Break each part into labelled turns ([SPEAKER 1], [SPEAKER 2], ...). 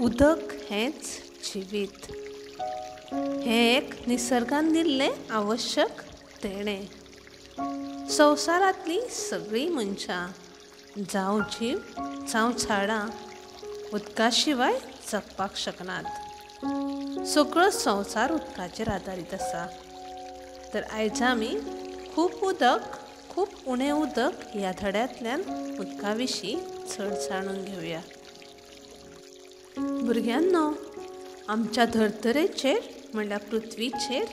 [SPEAKER 1] उदक हेच जिवीत. हे एक निसर्गान दिल्लें आवश्यक देणें. संवसारांतलीं सगळीं मनशां जावं जीव जावं झाडां उदका शिवाय जगपाक शकनात. सगळो संवसार उदकाचेर आदारीत आसा. तर आयज आमी खूब उणें उदक ह्या धड्यांतल्यान उदका विशीं चड जाणून घेवया. भुरग्यांनो, आमच्या धर्तरेचेर म्हणल्यार पृथ्वीचेर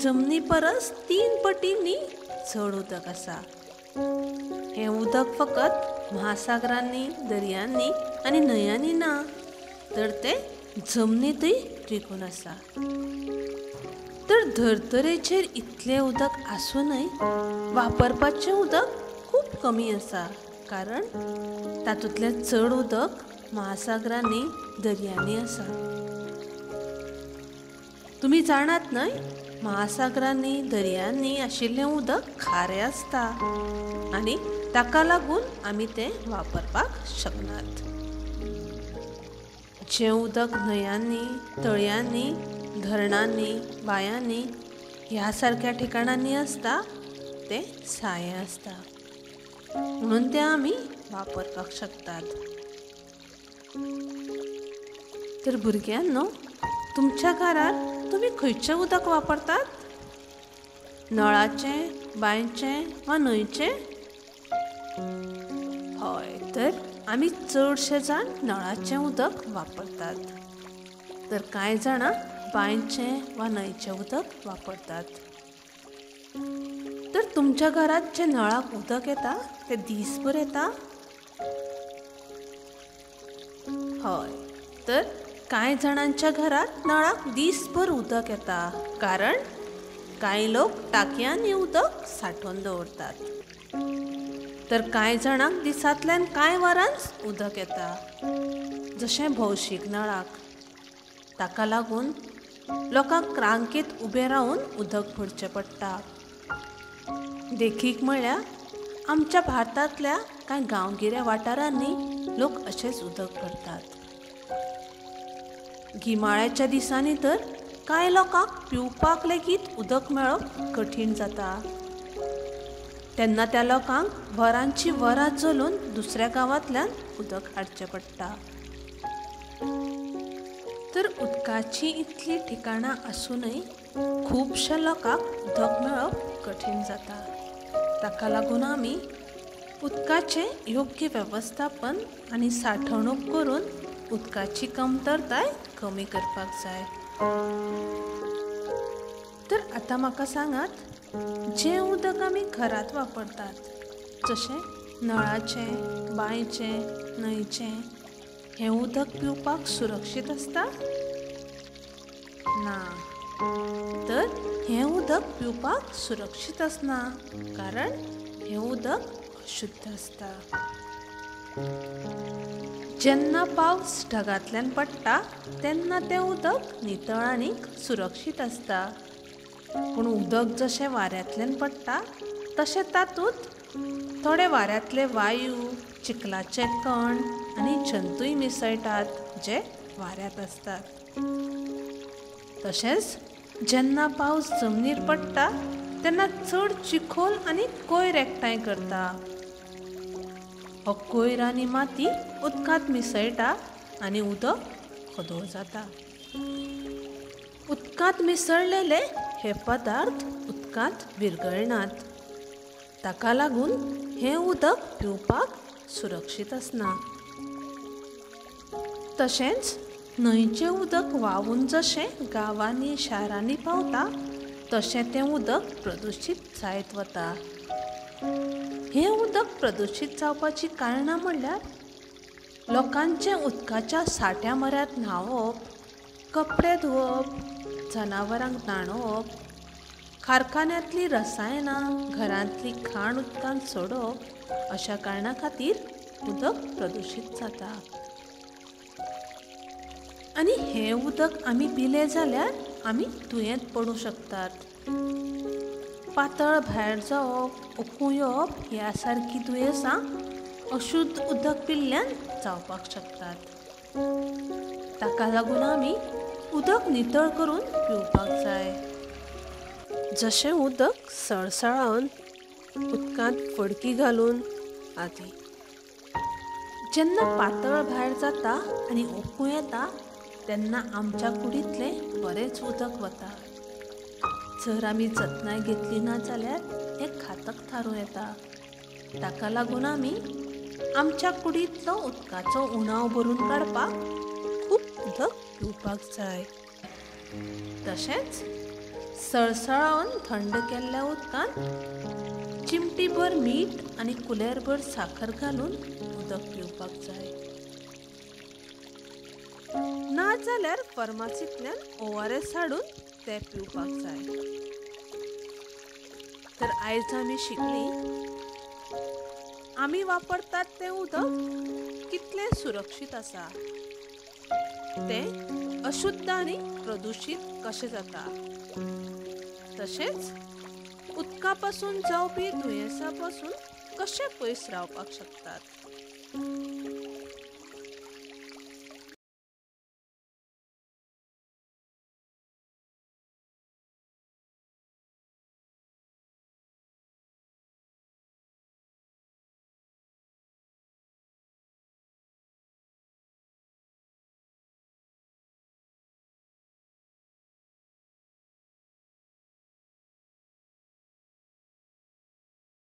[SPEAKER 1] जमनी परस 3 पटींनी चड उदक आसा. हें उदक फकत महासागरांनी, दर्यांनी आनी न्हंयांनी ना, तर तें जमनींतय रिगून आसा. तर धर्तरेचेर इतलें उदक आसूनय वापरपाचें उदक खूब कमी आसा, कारण तातूंतलें चड उदक महासागरांनी, दर्यांनी आसा. तुमी जाणात न्हय, महासागरांनी, दर्यांनी आशिल्लें उदक खारें आसता आनी ताका लागून आमी तें वापरपाक शकनात. जें उदक न्हंयांनी, तळयांनी, धरणांनी, बांयांनी ह्या सारक्या ठिकाणांनी आसता तें सायें आसता, म्हणून तें आमी वापरपाक शकतात. तर भुरग्यांनो, तुमच्या घरांत तुमी खंयचें उदक वापरतात? नळाचें, बांयचें वा न्हंयचें? हय, तर आमी चडशे जाण नळाचें उदक वापरतात. तर कांय जाणां बांयचें वा न्हंयचें उदक वापरतात. तर तुमच्या घरांत जें नळाक उदक येता तें दीसभर येता? हय, तर कांय जाणांच्या घरांत नळाक दीसभर उदक येता, कारण कांय लोक टाकयांनी उदक सांठोवन दवरतात. तर कांय जाणांक दिसांतल्यान कांय वरांच उदक येता, जशें भौशीक नळाक. ताका लागून लोकांक रांकेंत उबें रावन उदक भरचें पडटा. देखीक म्हळ्यार आमच्या भारतांतल्या कांय गांवगिऱ्या वाठारांनी लोक अशेंच उदक भरतात. गिमाळ्याच्या दिसांनी तर कांय लोकांक पिवपाक लेगीत उदक मेळप कठीण जाता. तेन्ना त्या लोकांक वरांची वरां चलून दुसऱ्या गांवांतल्यान उदक हाडचें पडटा. तर उदकाची इतलीं ठिकाणां आसूनय खुबश्या लोकांक उदक मेळप कठीण जाता. ताका लागून आमी उदकाचें योग्य वेवस्थापन आनी सांठवणूक करून उदकाची कमतरताय कमी करपाक जाय. तर आतां म्हाका सांगात, जें उदक आमी घरांत वापरतात, जशें नळाचें, बांयचें, न्हंयचें, हें उदक पिवपाक सुरक्षीत आसता? ना. तर हें उदक पिवपाक सुरक्षीत आसना, कारण हें उदक अशुध्द आसता. जेन्ना पावस ढगांतल्यान पडटा तेन्ना तें उदक नितळ आनी सुरक्षीत आसता. पूण उदक जशें वाऱ्यांतल्यान पडटा तशें तातूंत थोडे वाऱ्यांतले वायू, चिखलाचे कण आनी जंतूय मिसळटात, जे वाऱ्यांत असतात. तशेंच जेन्ना पावस जमनीर पडटा तेन्ना चड चिखल आनी कोयर एकठांय करता. हो कोयर आनी माती उदकांत मिसळटा आनी उदक कादोळ जाता. उदकांत मिसळलेले हे पदार्थ उदकांत विरघळनात. ताका लागून हें उदक पिवपाक सुरक्षीत आसना. तशेंच न्हंयचें उदक व्हांवून जशें गांवांनी, शारांनी पावता, तशें तें उदक प्रदुशीत जायत वता. हें उदक प्रदुशीत जावपाची कारणां म्हणल्यार लोकांचें उदकाच्या साठ्या मऱ्यांत न्हांवप, कपडे धुवप, जनावरांक न्हाणोवप, कारखान्यांतलीं रसायनां घरांतली घाण उदकांत सोडप, अशा कारणां खातीर उदक प्रदुशीत जाता. आनी हें उदक आमी पिलें जाल्यार आमी दुयेंत पडूं शकतात. पातळ भायर जावप, ओकूं येवप ह्या सारकीं दुयेंसां अशुध्द उदक पिल्ल्यान जावपाक शकतात. ताका लागून आमी उदक नितळ करून पिवपाक जाय. जशें उदक सळसळावन उदकांत फडकी घालून आदी. जेन्ना पातळ भायर जाता आनी ओकूं येता तेन्ना आमच्या कुडींतलें बरेंच उदक वता. जर आमी जतनाय घेतली ना जाल्यार हें घातक थारूं येता. ताका लागून आमी आमच्या कुडींतलो उदकाचो उणाव भरून काडपाक खूब उदक पिवपाक जाय. तशेंच सळसळावन थंड केल्ल्या उदकांत चिमटीभर मीठ आनी कुलेरभर साखर घालून उदक पिवपाक जाय. ना जाल्यार फार्मासींतल्यान ORS हाडून तें पिवपाक जाय. तर आयज आमी शिकली आमी वापरतात तें उदक कितलें सुरक्षीत आसा, तें अशुद्ध आनी प्रदुशीत कशें जाता, तशेंच उदका पासून जावपी दुयेंसां पासून कशें पयस रावपाक शकतात.